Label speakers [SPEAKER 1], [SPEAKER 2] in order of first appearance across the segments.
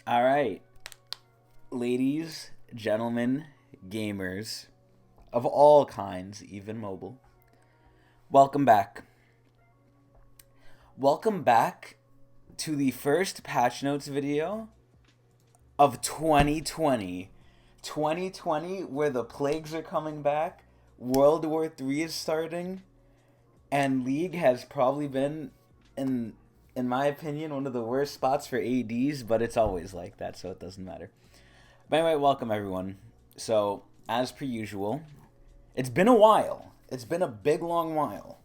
[SPEAKER 1] All right, ladies, gentlemen, gamers of all kinds, even mobile. Welcome back. Welcome back to the first patch notes video of 2020. 2020, where the plagues are coming back, World War III is starting, and League has probably been, in my opinion, one of the worst spots for ADs, but it's always like that, so it doesn't matter. But anyway, welcome everyone. So, as per usual, it's been a while. It's been a big, long while.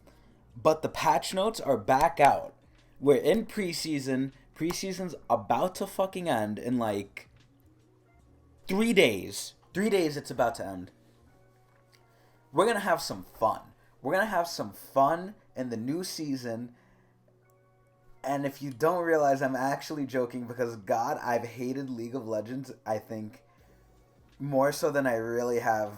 [SPEAKER 1] But the patch notes are back out. We're in preseason. Preseason's about to fucking end in like 3 days. 3 days it's about to end. We're going to have some fun. We're going to have some fun in the new season. And if you don't realize, I'm actually joking because, God, I've hated League of Legends, I think, more so than I really have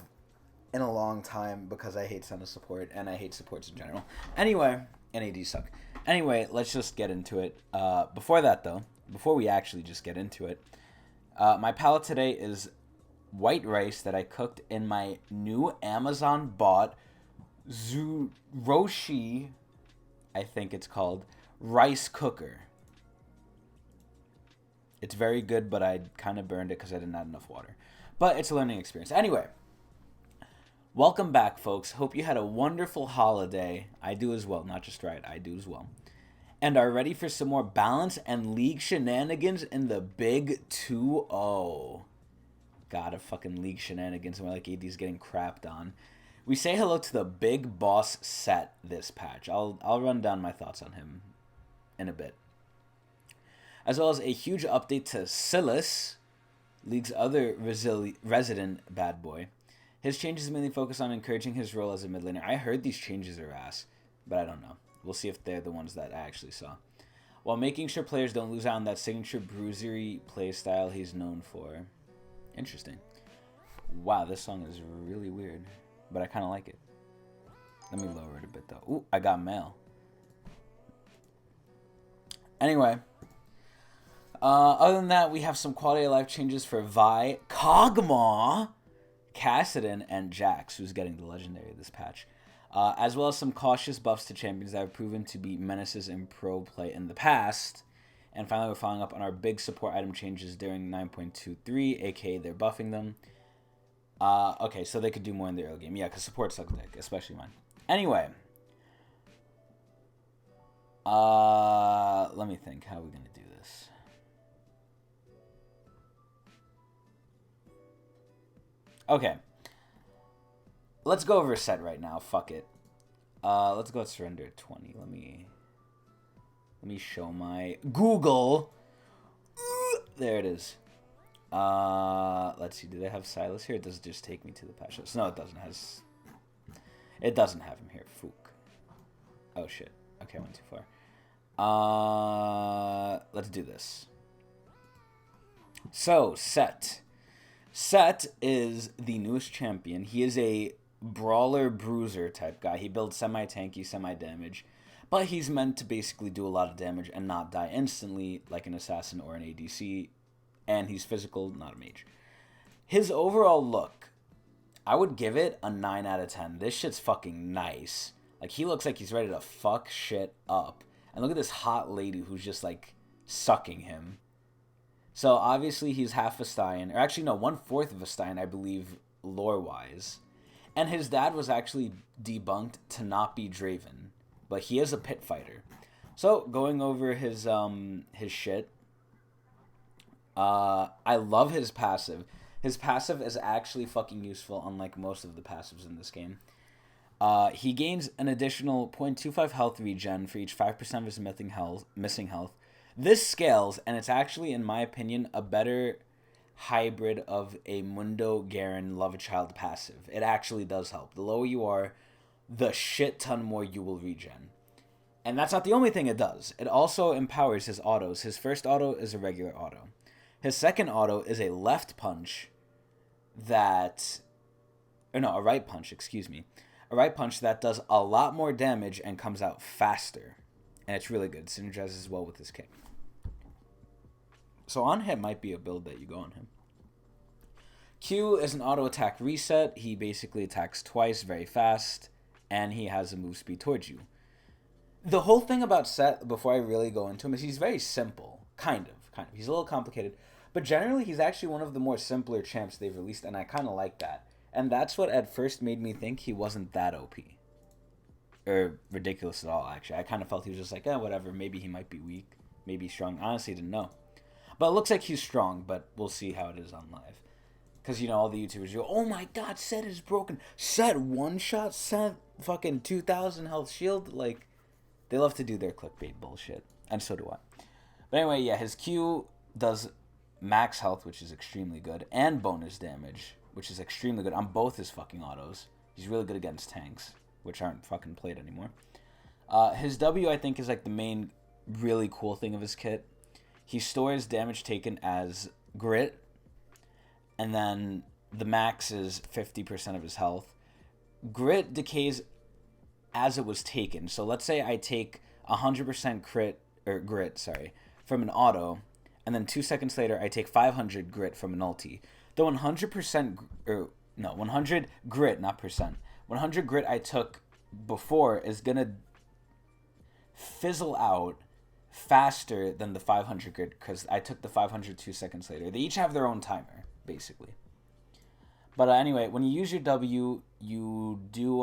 [SPEAKER 1] in a long time because I hate Senna support and I hate supports in general. Anyway, and ADs suck. Anyway, let's just get into it. Before that, though, before we actually just get into it, my palette today is white rice that I cooked in my new Amazon bought Roshi, I think it's called, rice cooker. It's very good, but I kind of burned it because I didn't add enough water. But it's a learning experience. Anyway, welcome back, folks. Hope you had a wonderful holiday. I do as well. Not just right, I do as well. And are ready for some more balance and League shenanigans in the big 2-0. God, a fucking League shenanigans where like AD's getting crapped on. We say hello to the big boss Sett this patch. I'll run down my thoughts on him in a bit. As well as a huge update to Silas, League's other resident bad boy. His changes mainly focus on encouraging his role as a mid laner. I heard these changes are ass, but I don't know. We'll see if they're the ones that I actually saw. While making sure players don't lose out on that signature bruisery playstyle he's known for. Interesting. Wow, this song is really weird, but I kind of like it. Let me lower it a bit, though. Ooh, I got mail. Anyway, other than that, we have some quality of life changes for Vi, Kog'Maw, Kassadin, and Jax, who's getting the legendary this patch. As well as some cautious buffs to champions that have proven to be menaces in pro play in the past. And finally, we're following up on our big support item changes during 9.23, aka they're buffing them. Okay, so they could do more in the early game. Yeah, because support sucks dick, especially mine. Anyway. Let me think. How are we going to do this? Okay. Let's go over Sett right now. Fuck it. Let's go surrender at 20. Let me show my Google. There it is. Let's see. Do they have Silas here? It does just take me to the patch list. No, it doesn't. It doesn't have him here. Fook. Oh shit. Okay, I went too far. Let's do this. So, Sett. Sett is the newest champion. He is a brawler bruiser type guy. He builds semi-tanky, semi-damage. But he's meant to basically do a lot of damage and not die instantly like an assassin or an ADC. And he's physical, not a mage. His overall look, I would give it a 9 out of 10. This shit's fucking nice. Like, he looks like he's ready to fuck shit up. And look at this hot lady who's just, like, sucking him. So, obviously, he's half a Stein. Or actually, no, 1/4 of a Stein, I believe, lore-wise. And his dad was actually debunked to not be Draven. But he is a pit fighter. So, going over his shit. I love his passive. His passive is actually fucking useful, unlike most of the passives in this game. He gains an additional 0.25 health regen for each 5% of his missing health. This scales, and it's actually, in my opinion, a better hybrid of a Mundo Garen Love a Child passive. It actually does help. The lower you are, the shit ton more you will regen. And that's not the only thing it does. It also empowers his autos. His first auto is a regular auto. His second auto is a left punch that... Or no, a right punch, excuse me. A right punch that does a lot more damage and comes out faster. And it's really good. It synergizes well with his kick. So on him might be a build that you go on him. Q is an auto attack reset. He basically attacks twice very fast, and he has a move speed towards you. The whole thing about Sett, before I really go into him, is he's very simple. Kind of. He's a little complicated. But generally, he's actually one of the more simpler champs they've released, and I kind of like that. And that's what at first made me think he wasn't that OP. Or ridiculous at all, actually. I kind of felt he was just like, whatever, maybe he might be weak. Maybe he's strong. Honestly, didn't know. But it looks like he's strong, but we'll see how it is on live. Because, all the YouTubers go, oh my god, Sett is broken. Sett one-shot, Sett fucking 2,000 health shield. Like, they love to do their clickbait bullshit. And so do I. But anyway, yeah, his Q does max health, which is extremely good, and bonus damage, which is extremely good on both his fucking autos. He's really good against tanks, which aren't fucking played anymore. His W, I think, is like the main really cool thing of his kit. He stores damage taken as grit, and then the max is 50% of his health. Grit decays as it was taken. So let's say I take 100% grit from an auto, and then 2 seconds later I take 500 grit from an ulti. The 100 grit, not percent. 100 grit I took before is gonna fizzle out faster than the 500 grit because I took the 500 2 seconds later. They each have their own timer, basically. But anyway, when you use your W, you do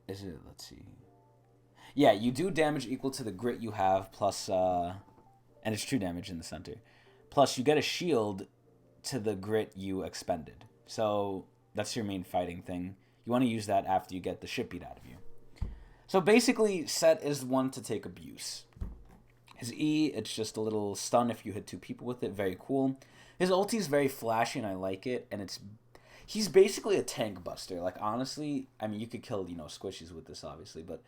[SPEAKER 1] let's see. Yeah, you do damage equal to the grit you have plus and it's true damage in the center. Plus you get a shield to the grit you expended. So that's your main fighting thing. You want to use that after you get the shit beat out of you. So basically, Sett is one to take abuse. His E, it's just a little stun if you hit 2 people with it. Very cool. His ulti is very flashy, and I like it. And he's basically a tank buster. Like, honestly, I mean, you could kill, squishies with this, obviously. But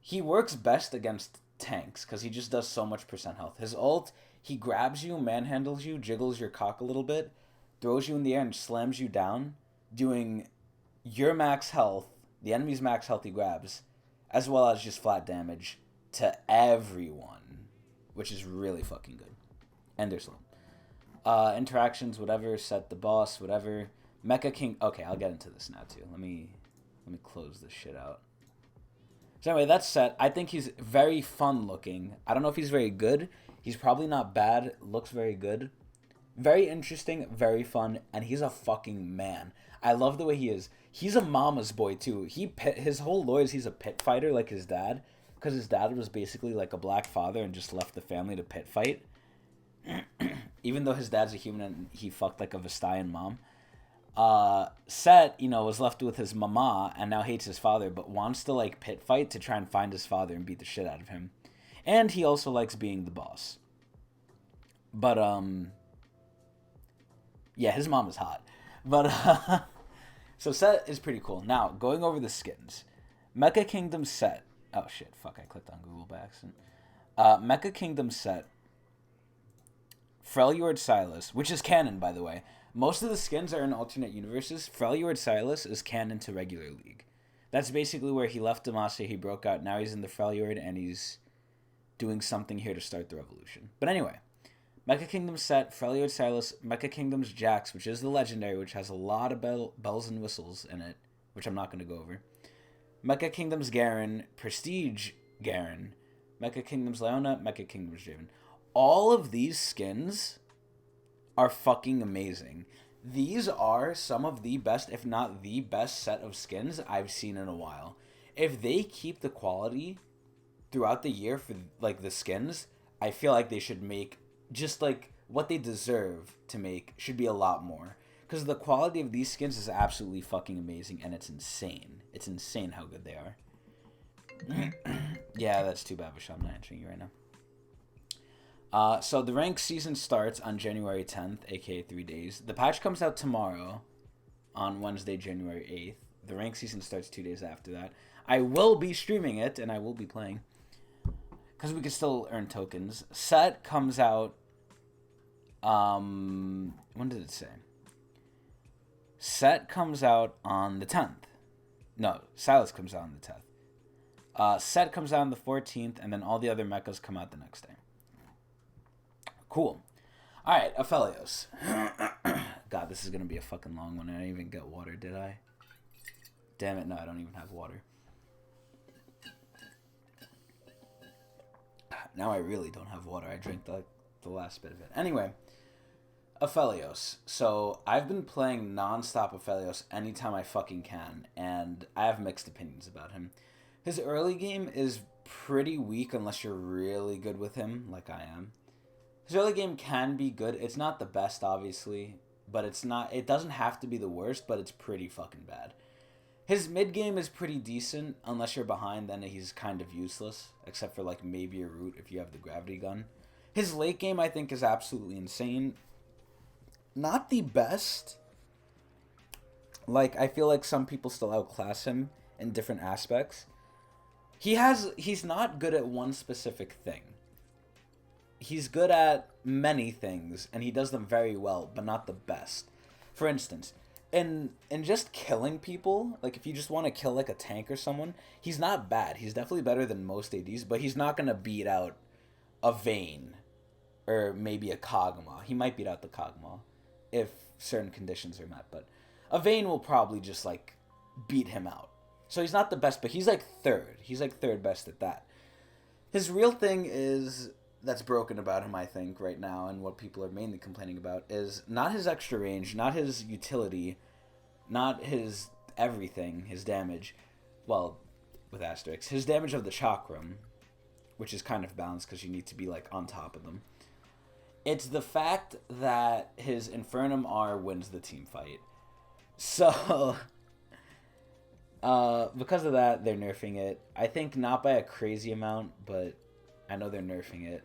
[SPEAKER 1] he works best against tanks because he just does so much percent health. His ult, he grabs you, manhandles you, jiggles your cock a little bit, throws you in the air, and slams you down, doing your max health, the enemy's max health he grabs, as well as just flat damage to everyone, which is really fucking good. And they're slow. Interactions, whatever, Sett the boss, whatever. Mecha King, okay, I'll get into this now too. Let me close this shit out. So anyway, that's Sett. I think he's very fun looking. I don't know if he's very good. He's probably not bad. Looks very good. Very interesting, very fun, and he's a fucking man. I love the way he is. He's a mama's boy too. His whole lore is he's a pit fighter like his dad, because his dad was basically like a black father and just left the family to pit fight. Even though his dad's a human and he fucked like a Vestayan mom. Sett, was left with his mama and now hates his father, but wants to like pit fight to try and find his father and beat the shit out of him. And he also likes being the boss. But yeah, his mom is hot. But so Sett is pretty cool. Now, going over the skins. Mecha Kingdom Sett. Oh shit, fuck, I clicked on Google by accident. Mecha Kingdom Sett. Freljord Silas, which is canon, by the way. Most of the skins are in alternate universes. Freljord Silas is canon to regular League. That's basically where he left Demacia, he broke out, now he's in the Freljord, and he's doing something here to start the revolution. But anyway, Mecha Kingdom Sett, Freljord Silas, Mecha Kingdom's Jax, which is the legendary, which has a lot of bells and whistles in it, which I'm not going to go over. Mecha Kingdom's Garen, Prestige Garen, Mecha Kingdom's Leona, Mecha Kingdom's Draven. All of these skins are fucking amazing. These are some of the best, if not the best set of skins I've seen in a while. If they keep the quality throughout the year for like the skins, I feel like they should make just like what they deserve to make should be a lot more. Because the quality of these skins is absolutely fucking amazing and it's insane. It's insane how good they are. Yeah, that's too bad, Vishal. I'm not answering you right now. So the ranked season starts on January 10th, aka 3 days. The patch comes out tomorrow on Wednesday, January 8th. The ranked season starts 2 days after that. I will be streaming it, and I will be playing. Because we can still earn tokens. Sett comes out... when did it say? Sett comes out on the 10th. No, Silas comes out on the 10th. Sett comes out on the 14th, and then all the other mechas come out the next day. Cool. Alright, Aphelios. God, this is gonna be a fucking long one. I didn't even get water, did I? Damn it, no, I don't even have water. Now I really don't have water. I drank the last bit of it. Anyway, Aphelios. So, I've been playing non-stop Aphelios anytime I fucking can, and I have mixed opinions about him. His early game is pretty weak unless you're really good with him, like I am. His early game can be good. It's not the best, obviously, but it doesn't have to be the worst, but it's pretty fucking bad. His mid game is pretty decent. Unless you're behind, then he's kind of useless, except for like maybe a root if you have the gravity gun. His late game, I think, is absolutely insane. Not the best. Like, I feel like some people still outclass him in different aspects. He's not good at one specific thing. He's good at many things, and he does them very well, but not the best. For instance, in just killing people, like if you just want to kill like a tank or someone, he's not bad. He's definitely better than most ADs, but he's not going to beat out a Vayne or maybe a Kog'Maw. He might beat out the Kog'Maw if certain conditions are met, but a Vayne will probably just like beat him out. So he's not the best, but he's like third. He's like third best at that. His real thing is that's broken about him, I think, right now, and what people are mainly complaining about is not his extra range, not his utility, not his everything, his damage. Well, with asterisks, his damage of the chakram, which is kind of balanced because you need to be like on top of them. It's the fact that his Infernum R wins the team fight. So, because of that, they're nerfing it. I think not by a crazy amount, but I know they're nerfing it.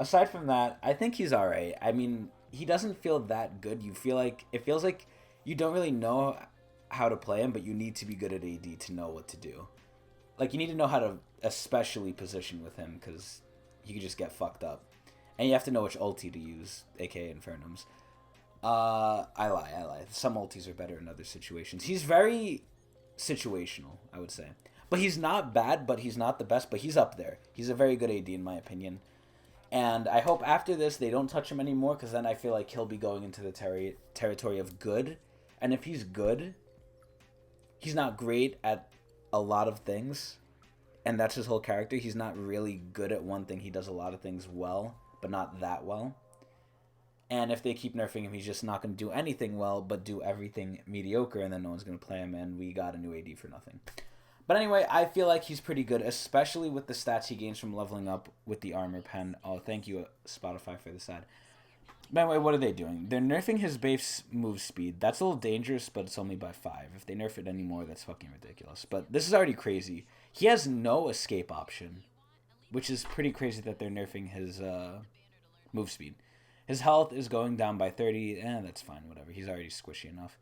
[SPEAKER 1] Aside from that, I think he's alright. I mean, he doesn't feel that good. It feels like you don't really know how to play him, but you need to be good at AD to know what to do. Like, you need to know how to especially position with him, because he could just get fucked up. And you have to know which ulti to use, aka Infernums. I lie. Some ultis are better in other situations. He's very situational, I would say. But he's not bad, but he's not the best, but he's up there. He's a very good AD in my opinion. And I hope after this they don't touch him anymore, because then I feel like he'll be going into the territory of good. And if he's good, he's not great at a lot of things. And that's his whole character. He's not really good at one thing. He does a lot of things well, but not that well. And if they keep nerfing him, he's just not going to do anything well, but do everything mediocre, and then no one's going to play him, and we got a new AD for nothing. But anyway, I feel like he's pretty good, especially with the stats he gains from leveling up with the armor pen. Oh, thank you, Spotify, for this ad. By the way, what are they doing? They're nerfing his base move speed. That's a little dangerous, but it's only by 5. If they nerf it anymore, that's fucking ridiculous. But this is already crazy. He has no escape option, which is pretty crazy that they're nerfing his move speed. His health is going down by 30. That's fine, whatever. He's already squishy enough.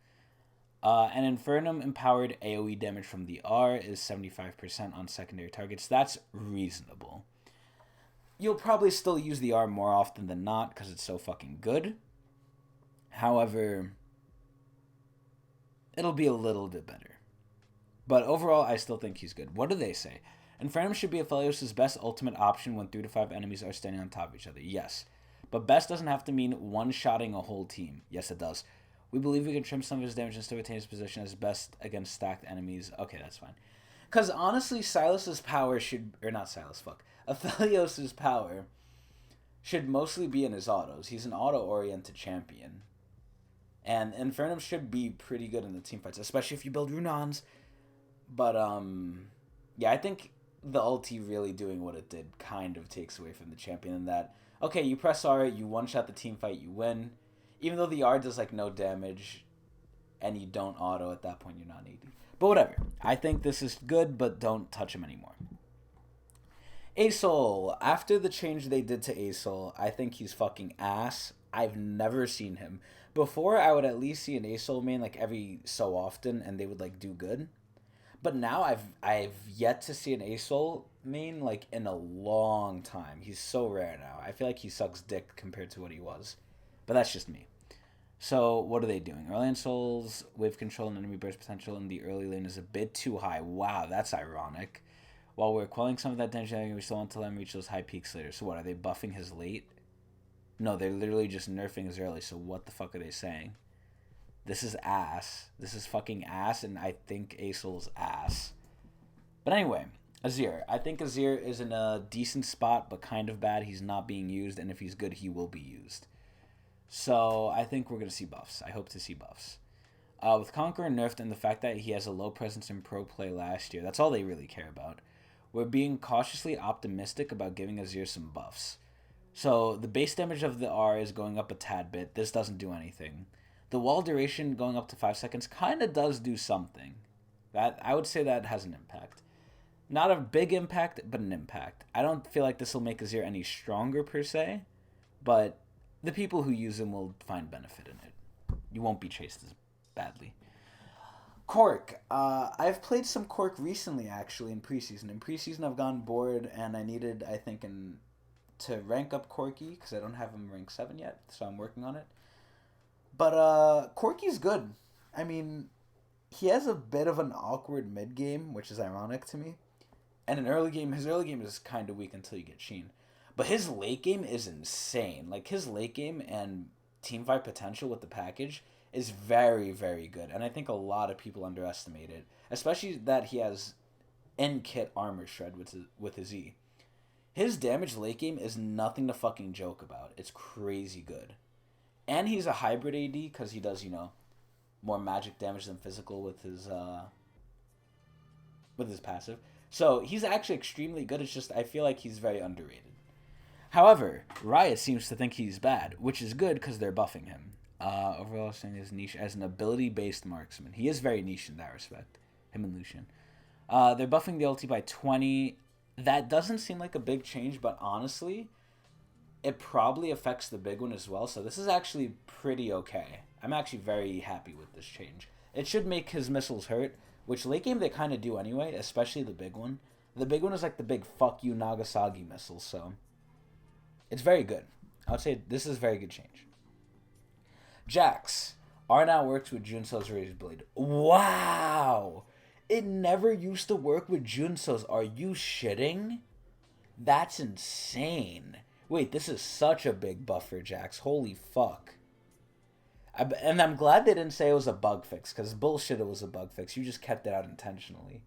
[SPEAKER 1] And Infernum empowered AoE damage from the R is 75% on secondary targets. That's reasonable. You'll probably still use the R more often than not because it's so fucking good. However, it'll be a little bit better. But overall, I still think he's good. What do they say? Infernum should be Aphelios' best ultimate option when 3 to 5 enemies are standing on top of each other. Yes. But best doesn't have to mean one-shotting a whole team. Yes, it does. We believe we can trim some of his damage and still retain his position as best against stacked enemies. Okay, that's fine. Because honestly, Silas's power should... Or not Silas, fuck. Aphelios' power should mostly be in his autos. He's an auto-oriented champion. And Infernum should be pretty good in the team fights, especially if you build Runons. But, yeah, I think the ulti really doing what it did kind of takes away from the champion in that, okay, you press R, you one-shot the team fight, you win. Even though the R does, like, no damage and you don't auto at that point, you're not AD. But whatever. I think this is good, but don't touch him anymore. Asol. After the change they did to Asol, I think he's fucking ass. I've never seen him. Before, I would at least see an Asol main, like, every so often, and they would, like, do good. But now I've yet to see an Asol main, like, in a long time. He's so rare now. I feel like he sucks dick compared to what he was. But that's just me. So, what are they doing? Early in Souls, wave control and enemy burst potential in the early lane is a bit too high. Wow, that's ironic. While we're quelling some of that damage, we still want to let him reach those high peaks later. So what, are they buffing his late? No, they're literally just nerfing Azir, so what the fuck are they saying? This is ass. This is fucking ass, and I think Aesol's ass. But anyway, Azir. I think Azir is in a decent spot, but kind of bad. He's not being used, and if he's good, he will be used. So I think we're going to see buffs. I hope to see buffs. With Conqueror nerfed and the fact that he has a low presence in pro play last year, that's all they really care about. We're being cautiously optimistic about giving Azir some buffs. So the base damage of the R is going up a tad bit. This doesn't do anything. The wall duration going up to 5 seconds kind of does do something. That I would say that has an impact. Not a big impact, but an impact. I don't feel like this will make Azir any stronger per se, but the people who use him will find benefit in it. You won't be chased as badly. Cork. I've played some Cork recently, actually, in preseason. In preseason, I've gone bored, and I needed, I think, to rank up Corky, because I don't have him rank 7 yet, so I'm working on it. But Corky's good. I mean, he has a bit of an awkward mid-game, which is ironic to me. And his early game is kind of weak until you get Sheen. But his late game is insane. Like, his late game and teamfight potential with the package is very, very good. And I think a lot of people underestimate it. Especially that he has in-kit armor shred with his E. His damage late game is nothing to fucking joke about. It's crazy good. And he's a hybrid AD because he does, more magic damage than physical with his passive. So he's actually extremely good. It's just I feel like he's very underrated. However, Riot seems to think he's bad, which is good because they're buffing him. Overall, saying his niche as an ability-based marksman. He is very niche in that respect. Him and Lucian. They're buffing the ulti by 20. That doesn't seem like a big change, but honestly, it probably affects the big one as well. So this is actually pretty okay. I'm actually very happy with this change. It should make his missiles hurt, which late game they kind of do anyway, especially the big one. The big one is like the big fuck you Nagasaki missile, so it's very good. I would say this is a very good change. Jax. R now works with Junso's Razor Blade. Wow! It never used to work with Junso's. Are you shitting? That's insane. Wait, this is such a big buff for Jax. Holy fuck. And I'm glad they didn't say it was a bug fix, because bullshit it was a bug fix. You just kept it out intentionally.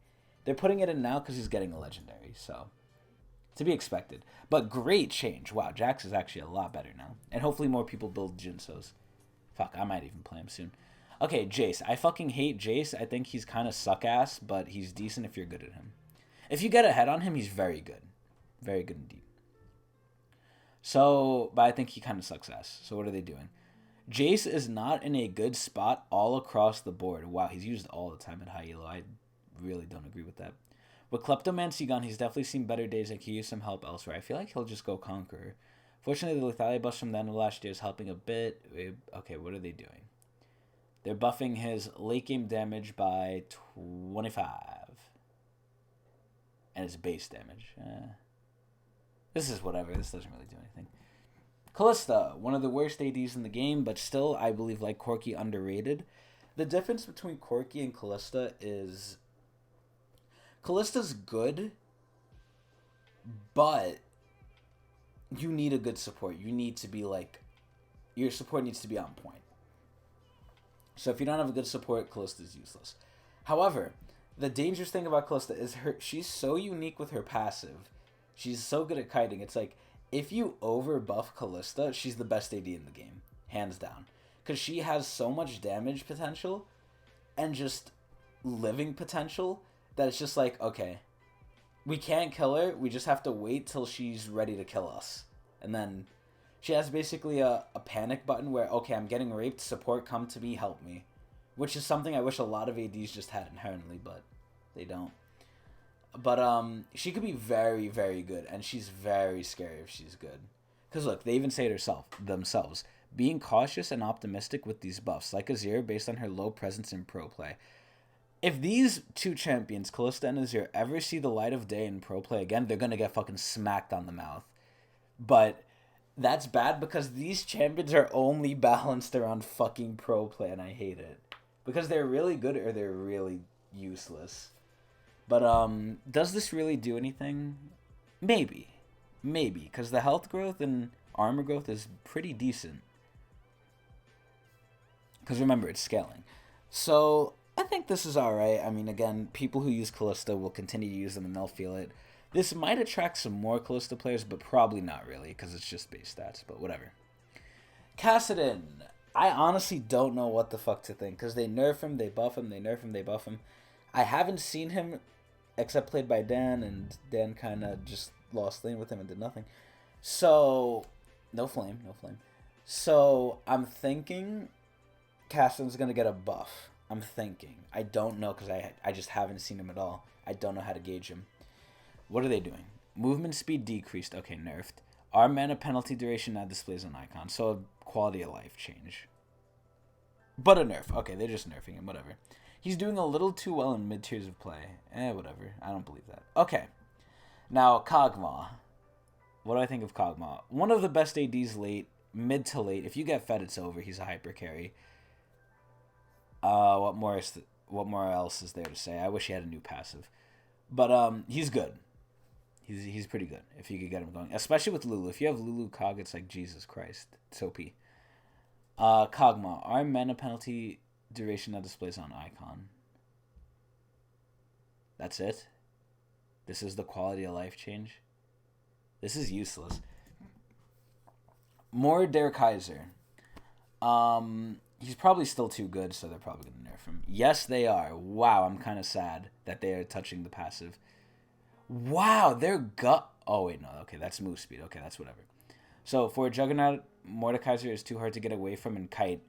[SPEAKER 1] They're putting it in now because he's getting a legendary, so to be expected. But great change. Wow, Jax is actually a lot better now. And hopefully more people build Jinsos. Fuck, I might even play him soon. Okay, Jace. I fucking hate Jace. I think he's kind of suck-ass, but he's decent if you're good at him. If you get ahead on him, he's very good. Very good indeed. So, but I think he kind of sucks ass. So what are they doing? Jace is not in a good spot all across the board. Wow, he's used all the time at high elo. I really don't agree with that. With Kleptomancy Gun, he's definitely seen better days and can use some help elsewhere. I feel like he'll just go Conqueror. Fortunately, the lethality buff from the end of last year is helping a bit. Okay, what are they doing? They're buffing his late game damage by 25. And his base damage. This is whatever. This doesn't really do anything. Kalista, one of the worst ADs in the game, but still, I believe, like Corky, underrated. The difference between Corky and Kalista is Kalista's good, but you need a good support. You need to be like, your support needs to be on point. So if you don't have a good support, Kalista's useless. However, the dangerous thing about Kalista is she's so unique with her passive. She's so good at kiting. It's like, if you over-buff Kalista, she's the best AD in the game. Hands down. Because she has so much damage potential and just living potential that it's just like, okay, we can't kill her. We just have to wait till she's ready to kill us. And then she has basically a panic button where, okay, I'm getting raped. Support, come to me, help me. Which is something I wish a lot of ADs just had inherently, but they don't. But she could be very, very good, and she's very scary if she's good. Because look, they even say it themselves. Being cautious and optimistic with these buffs, like Azir, based on her low presence in pro play. If these two champions, Kalista and Azir, ever see the light of day in pro play again, they're going to get fucking smacked on the mouth. But that's bad because these champions are only balanced around fucking pro play, and I hate it. Because they're really good or they're really useless. But does this really do anything? Maybe. Maybe. Because the health growth and armor growth is pretty decent. Because remember, it's scaling. So I think this is alright. I mean, again, people who use Kalista will continue to use them and they'll feel it. This might attract some more Kalista players, but probably not really, because it's just base stats, but whatever. Kassadin. I honestly don't know what the fuck to think, because they nerf him, they buff him, they nerf him, they buff him. I haven't seen him, except played by Dan, and Dan kind of just lost lane with him and did nothing. So, no flame. So, I'm thinking Kassadin's going to get a buff. I'm thinking. I don't know, because I just haven't seen him at all. I don't know how to gauge him. What are they doing? Movement speed decreased. Okay, nerfed. Our mana penalty duration now displays an icon. So, quality of life change. But a nerf. Okay, they're just nerfing him. Whatever. He's doing a little too well in mid-tiers of play. Whatever. I don't believe that. Okay. Now, Kog'Maw. What do I think of Kog'Maw? One of the best ADs late. Mid to late. If you get fed, it's over. He's a hyper carry. What more else is there to say? I wish he had a new passive. But, he's good. He's pretty good if you could get him going. Especially with Lulu. If you have Lulu Cog, it's like, Jesus Christ. It's OP. Kog'Maw. Our mana penalty duration that displays on icon. That's it? This is the quality of life change? This is useless. Mordekaiser. He's probably still too good, so they're probably going to nerf him. Yes, they are. Wow, I'm kind of sad that they are touching the passive. Wow, they're oh, wait, no. Okay, that's move speed. Okay, that's whatever. So, for Juggernaut, Mordekaiser is too hard to get away from and kite.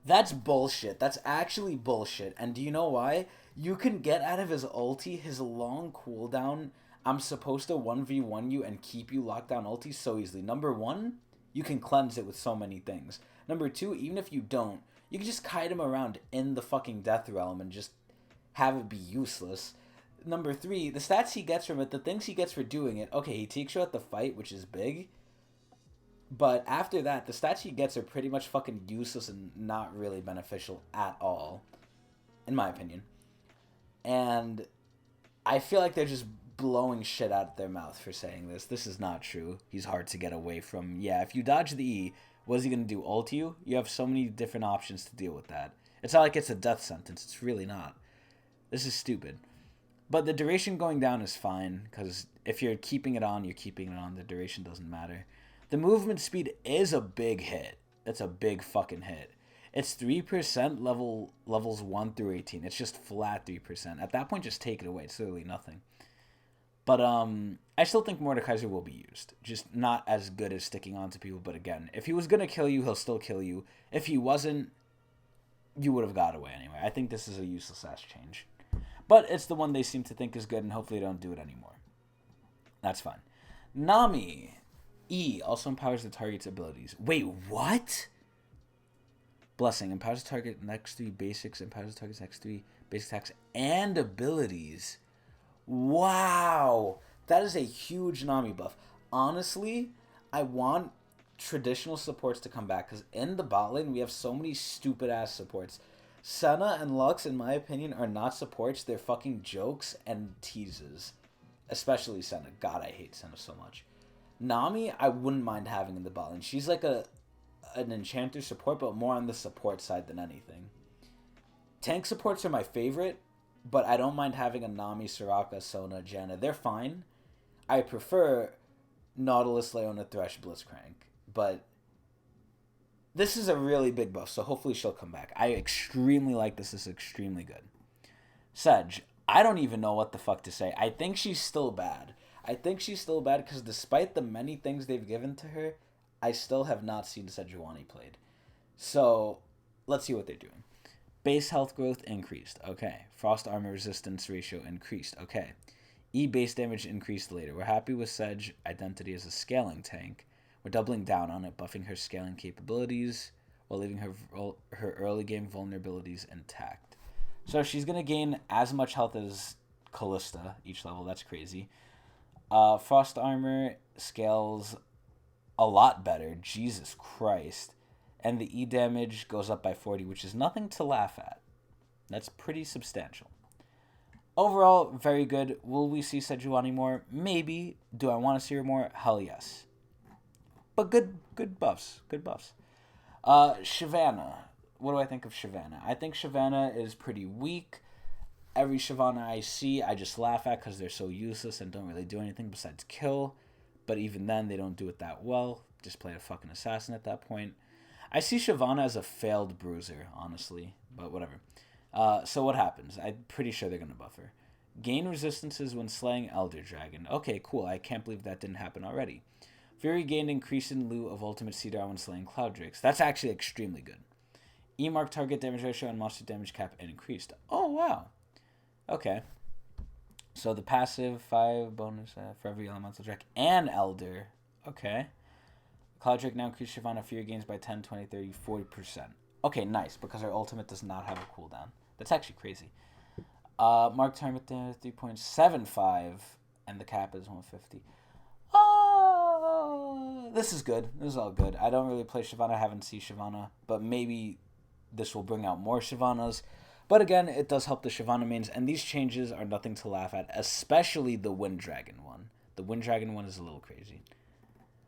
[SPEAKER 1] That's bullshit. That's actually bullshit. And do you know why? You can get out of his ulti, his long cooldown. I'm supposed to 1v1 you and keep you locked down ulti so easily. Number one, you can cleanse it with so many things. Number two, even if you don't, you can just kite him around in the fucking Death Realm and just have it be useless. Number three, the stats he gets from it, the things he gets for doing it. Okay, he takes you out the fight, which is big. But after that, the stats he gets are pretty much fucking useless and not really beneficial at all. In my opinion. And I feel like they're just blowing shit out their mouth for saying this. This is not true. He's hard to get away from. Yeah, if you dodge the E, what is he going to do? Ult you? You have so many different options to deal with that. It's not like it's a death sentence. It's really not. This is stupid. But the duration going down is fine, because if you're keeping it on, you're keeping it on. The duration doesn't matter. The movement speed is a big hit. It's a big fucking hit. It's 3% levels 1 through 18. It's just flat 3%. At that point, just take it away. It's literally nothing. But I still think Mordekaiser will be used. Just not as good as sticking on to people. But again, if he was going to kill you, he'll still kill you. If he wasn't, you would have got away anyway. I think this is a useless ass change. But it's the one they seem to think is good, and hopefully they don't do it anymore. That's fine. Nami. E also empowers the target's abilities. Wait, what? Blessing. Empowers the target next 3 basics. Empowers the target's next 3 basic attacks and abilities. Wow. That is a huge Nami buff. Honestly, I want traditional supports to come back, because in the bot lane, we have so many stupid-ass supports. Senna and Lux, in my opinion, are not supports. They're fucking jokes and teases. Especially Senna. God, I hate Senna so much. Nami, I wouldn't mind having in the bot lane. She's like an enchanter support, but more on the support side than anything. Tank supports are my favorite, but I don't mind having a Nami, Soraka, Sona, Janna. They're fine. I prefer Nautilus, Leona, Thresh, Blitzcrank. But this is a really big buff, so hopefully she'll come back. I extremely like this. This is extremely good. Sedge, I don't even know what the fuck to say. I think she's still bad. I think she's still bad because despite the many things they've given to her, I still have not seen Sejuani played. So, let's see what they're doing. Base health growth increased. Okay. Frost armor resistance ratio increased. Okay. E base damage increased later. We're happy with Sedge identity as a scaling tank. We're doubling down on it, buffing her scaling capabilities while leaving her early game vulnerabilities intact. So she's going to gain as much health as Kalista each level. That's crazy. Frost armor scales a lot better. Jesus Christ. And the E damage goes up by 40, which is nothing to laugh at. That's pretty substantial. Overall, very good. Will we see Sejuani more? Maybe. Do I want to see her more? Hell yes. But good buffs. Good buffs. Savannah. What do I think of Savannah? I think Savannah is pretty weak. Every Savannah I see, I just laugh at because they're so useless and don't really do anything besides kill. But even then, they don't do it that well. Just play a fucking assassin at that point. I see Savannah as a failed bruiser, honestly. But whatever. So what happens? I'm pretty sure they're going to buff her. Gain resistances when slaying Elder Dragon. Okay, cool. I can't believe that didn't happen already. Fury gained increase in lieu of ultimate CDR when slaying Cloud Drakes. That's actually extremely good. E-mark target damage ratio and monster damage cap increased. Oh, wow. Okay. So the passive 5 bonus for every elemental Drake and Elder. Okay. Cloud Drake now increases Savannah Fury gains by 10, 20, 30, 40%. Okay, nice, because her ultimate does not have a cooldown. That's actually crazy. Mark target there 3.75 and the cap is 150. This is good. This is all good. I don't really play Savannah. I haven't seen Savannah, but maybe this will bring out more Savannahs. But again, it does help the Savannah mains, and these changes are nothing to laugh at, especially the Wind Dragon one. The Wind Dragon one is a little crazy.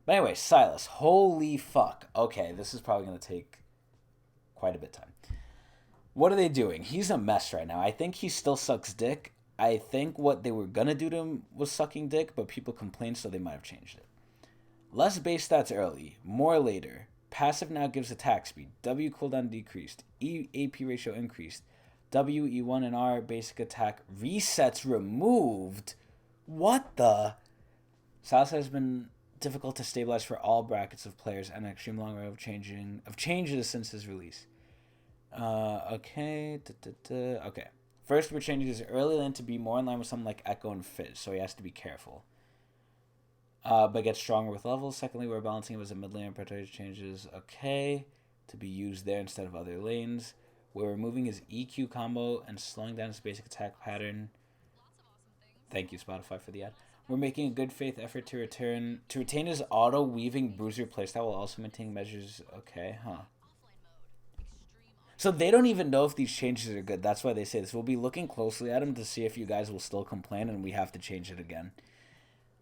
[SPEAKER 1] But anyway, Silas. Holy fuck. Okay, this is probably going to take quite a bit of time. What are they doing? He's a mess right now. I think he still sucks dick. I think what they were going to do to him was sucking dick, but people complained, so they might have changed it. Less base stats early, more later. Passive now gives attack speed. W cooldown decreased. E AP ratio increased. W, E1, and R basic attack resets removed. What the? Silas has been difficult to stabilize for all brackets of players and an extreme long road of changes since his release. Okay. Okay. First, we're changing his early lane to be more in line with something like Echo and Fizz, so he has to be careful. But gets stronger with levels. Secondly, we're balancing him as a mid lane and protector changes. Okay. To be used there instead of other lanes. We're removing his EQ combo and slowing down his basic attack pattern. Thank you, Spotify, for the ad. We're making a good faith effort to retain his auto weaving bruiser playstyle while also maintaining measures. Okay, huh. So they don't even know if these changes are good. That's why they say this. We'll be looking closely at him to see if you guys will still complain and we have to change it again.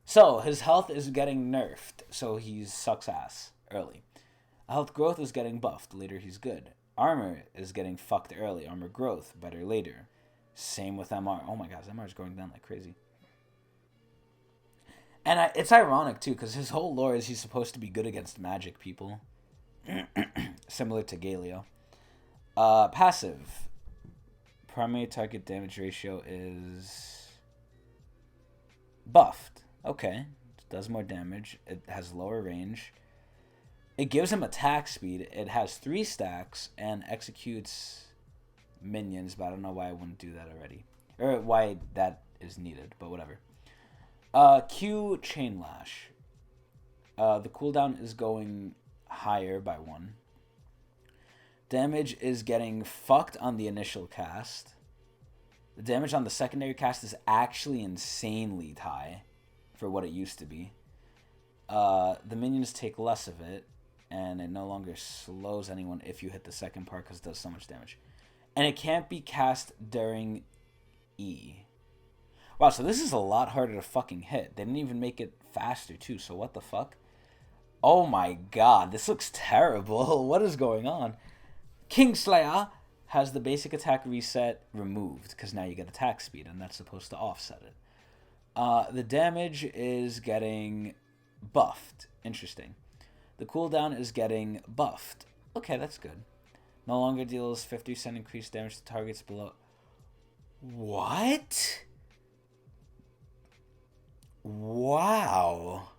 [SPEAKER 1] So his health is getting nerfed, so he sucks ass early. Health growth is getting buffed. Later he's good. Armor is getting fucked early. Armor growth, better later. Same with MR. Oh my gosh, MR is going down like crazy. And it's ironic, too, because his whole lore is he's supposed to be good against magic people. Similar to Galio. Passive. Primary target damage ratio is buffed. Okay. It does more damage. It has lower range. It gives him attack speed. It has 3 stacks and executes minions, but I don't know why I wouldn't do that already. Or why that is needed, but whatever. Q Chain Lash. The cooldown is going higher by 1. Damage is getting fucked on the initial cast. The damage on the secondary cast is actually insanely high for what it used to be. The minions take less of it, and it no longer slows anyone if you hit the second part because it does so much damage. And it can't be cast during E. Wow, so this is a lot harder to fucking hit. They didn't even make it faster, too, so what the fuck? Oh my god, this looks terrible. What is going on? Kingslayer has the basic attack reset removed, because now you get attack speed, and that's supposed to offset it. The damage is getting buffed. Interesting. The cooldown is getting buffed. Okay, that's good. No longer deals 50% increased damage to targets below. What? Wow.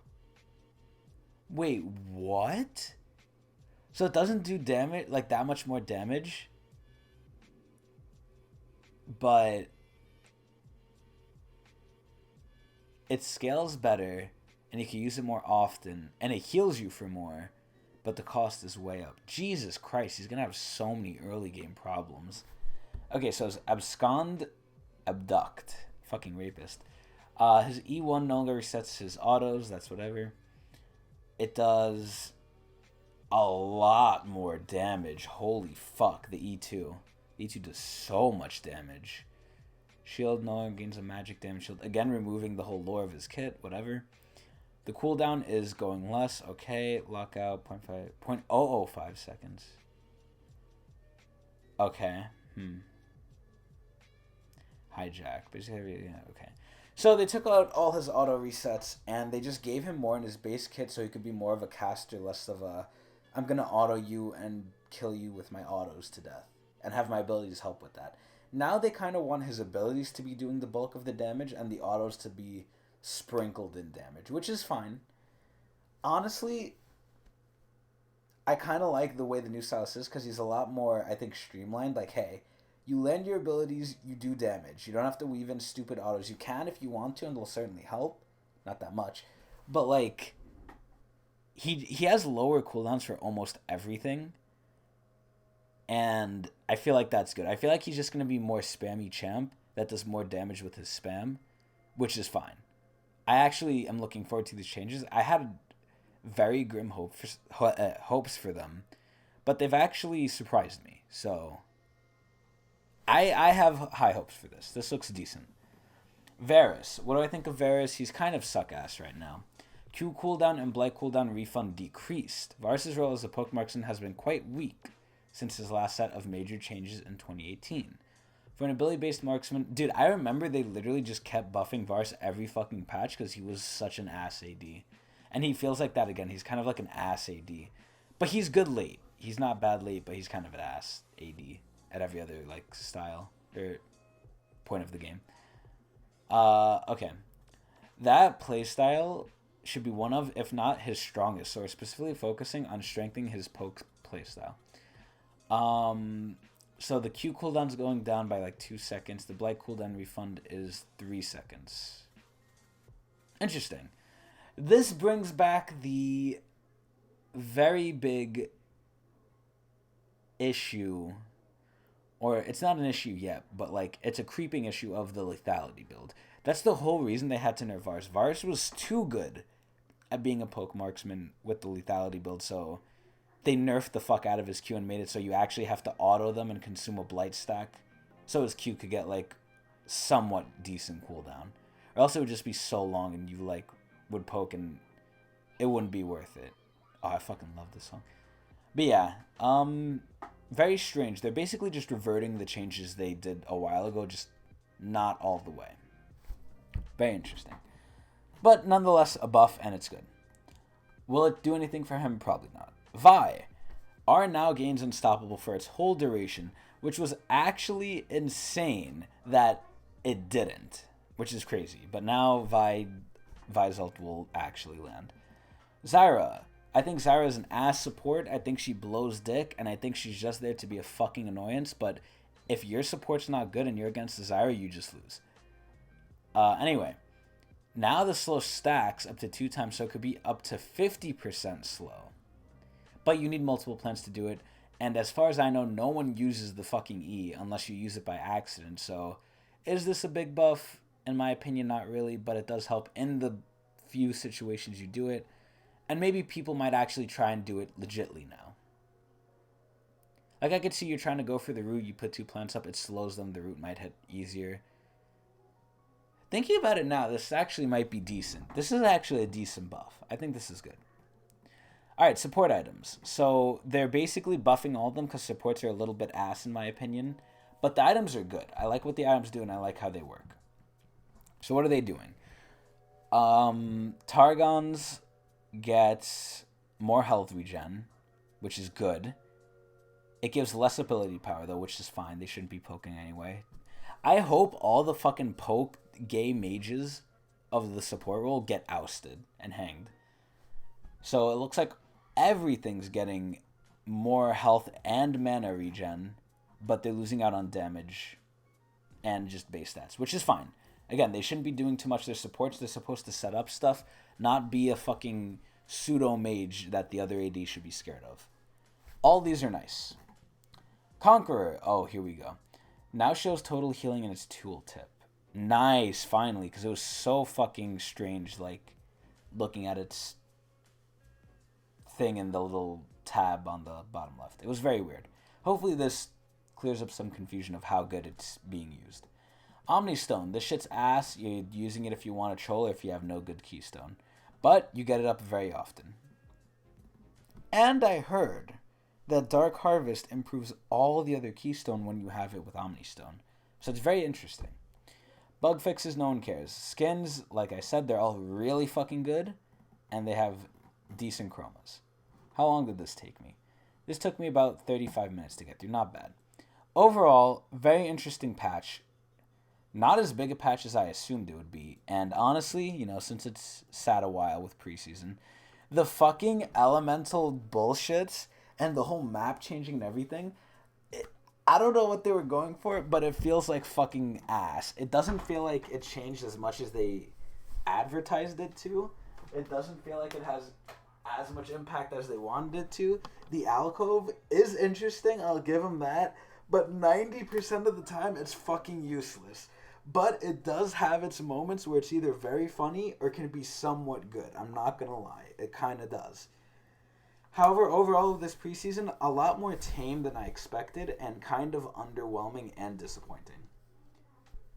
[SPEAKER 1] Wait, what? So it doesn't do damage, like that much more damage, but it scales better and you can use it more often and it heals you for more, but the cost is way up. Jesus Christ, he's gonna have so many early game problems. Okay, so it's abscond, abduct, fucking rapist. His E1 no longer resets his autos, that's whatever. It does a lot more damage. Holy fuck, the E2. E2 does so much damage. Shield no longer gains a magic damage shield. Again, removing the whole lore of his kit, whatever. The cooldown is going less. Okay, lockout 0.005 seconds. Okay. Hijack. Basically, yeah, okay. So they took out all his auto resets and they just gave him more in his base kit so he could be more of a caster, less of a I'm gonna auto you and kill you with my autos to death and have my abilities help with that. Now they kind of want his abilities to be doing the bulk of the damage and the autos to be sprinkled in damage, which is fine. Honestly, I kind of like the way the new Silas is because he's a lot more, I think, streamlined. Like, hey, you land your abilities, you do damage. You don't have to weave in stupid autos. You can if you want to, and it'll certainly help. Not that much. But, like, he has lower cooldowns for almost everything. And I feel like that's good. I feel like he's just going to be more spammy champ that does more damage with his spam, which is fine. I actually am looking forward to these changes. I had very grim hopes for them, but they've actually surprised me. So I have high hopes for this. This looks decent. Varus. What do I think of Varus? He's kind of suck-ass right now. Q cooldown and Blight cooldown refund decreased. Varus' role as a poke marksman has been quite weak since his last set of major changes in 2018. For an ability-based marksman... Dude, I remember they literally just kept buffing Varus every fucking patch because he was such an ass AD. And he feels like that again. He's kind of like an ass AD. But he's good late. He's not bad late, but he's kind of an ass AD at every other, like, style or point of the game. Okay. That playstyle should be one of, if not his strongest. So we're specifically focusing on strengthening his poke playstyle. So the Q cooldown's going down by like 2 seconds. The Blight cooldown refund is 3 seconds. Interesting. This brings back the very big issue, or it's not an issue yet, but like it's a creeping issue of the lethality build. That's the whole reason they had to nerf Varus. Varus was too good at being a poke marksman with the lethality build, so they nerfed the fuck out of his Q and made it so you actually have to auto them and consume a Blight stack so his Q could get like somewhat decent cooldown. Or else it would just be so long and you like would poke and it wouldn't be worth it. Oh, I fucking love this song. But yeah, very strange. They're basically just reverting the changes they did a while ago, just not all the way. Very interesting. But nonetheless, a buff and it's good. Will it do anything for him? Probably not. Vi. R now gains unstoppable for its whole duration, which was actually insane that it didn't, which is crazy. But now Vi's ult will actually land. Zyra. I think Zyra is an ass support. I think she blows dick, and I think she's just there to be a fucking annoyance. But if your support's not good and you're against Zyra, you just lose. Anyway, now the slow stacks up to 2 times, so it could be up to 50% slow. But you need multiple plants to do it. And as far as I know, no one uses the fucking E unless you use it by accident. So is this a big buff? In my opinion, not really. But it does help in the few situations you do it. And maybe people might actually try and do it legitly now. Like I could see you're trying to go for the root. You put 2 plants up. It slows them. The root might hit easier. Thinking about it now, this actually might be decent. This is actually a decent buff. I think this is good. Alright, support items. So they're basically buffing all of them because supports are a little bit ass in my opinion. But the items are good. I like what the items do and I like how they work. So what are they doing? Targons get more health regen, which is good. It gives less ability power though, which is fine. They shouldn't be poking anyway. I hope all the fucking poke gay mages of the support role get ousted and hanged. So it looks like everything's getting more health and mana regen, but they're losing out on damage and just base stats, which is fine. Again, they shouldn't be doing too much. Their supports, they're supposed to set up stuff, not be a fucking pseudo mage that the other AD should be scared of. All these are nice. Conqueror. Oh, here we go. Now shows total healing in its tooltip. Nice, finally, because it was so fucking strange, like, looking at its thing in the little tab on the bottom left. It was very weird. Hopefully this clears up some confusion of how good it's being used. Omni Stone. This shit's ass. You're using it if you want to troll or if you have no good keystone. but you get it up very often. And I heard that Dark Harvest improves all the other Keystone when you have it with Omnistone. So it's very interesting. Bug fixes, no one cares. Skins, like I said, they're all really fucking good, and they have decent chromas. How long did this take me? This took me about 35 minutes to get through. Not bad. Overall, very interesting patch. Not as big a patch as I assumed it would be. And honestly, you know, since it's sat a while with preseason, the fucking elemental bullshit and the whole map changing and everything, I don't know what they were going for, but it feels like fucking ass. It doesn't feel like it changed as much as they advertised it to. It doesn't feel like it has as much impact as they wanted it to. The alcove is interesting, I'll give them that, but 90% of the time it's fucking useless. But it does have its moments where it's either very funny or can be somewhat good. I'm not gonna lie, it kind of does. However, overall of this preseason, a lot more tame than I expected and kind of underwhelming and disappointing.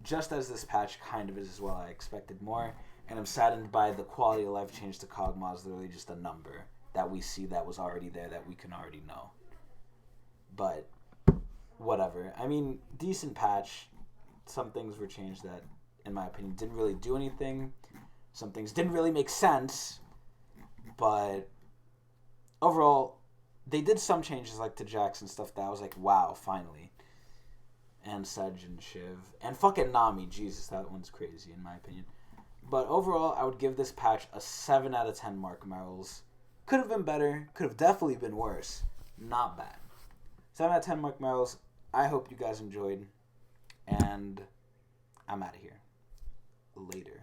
[SPEAKER 1] Just as this patch kind of is as well, I expected more, and I'm saddened by the quality of life change to Kog'Maw is literally just a number that we see that was already there that we can already know. But, whatever. I mean, decent patch. Some things were changed that, in my opinion, didn't really do anything. Some things didn't really make sense, but overall, they did some changes, like to Jax and stuff that I was like, wow, finally. And Sedge and Shiv. And fucking Nami. Jesus, that one's crazy, in my opinion. But overall, I would give this patch a 7 out of 10 mark merrills. Could have been better. Could have definitely been worse. Not bad. 7 out of 10 mark merrills. I hope you guys enjoyed. And I'm out of here. Later.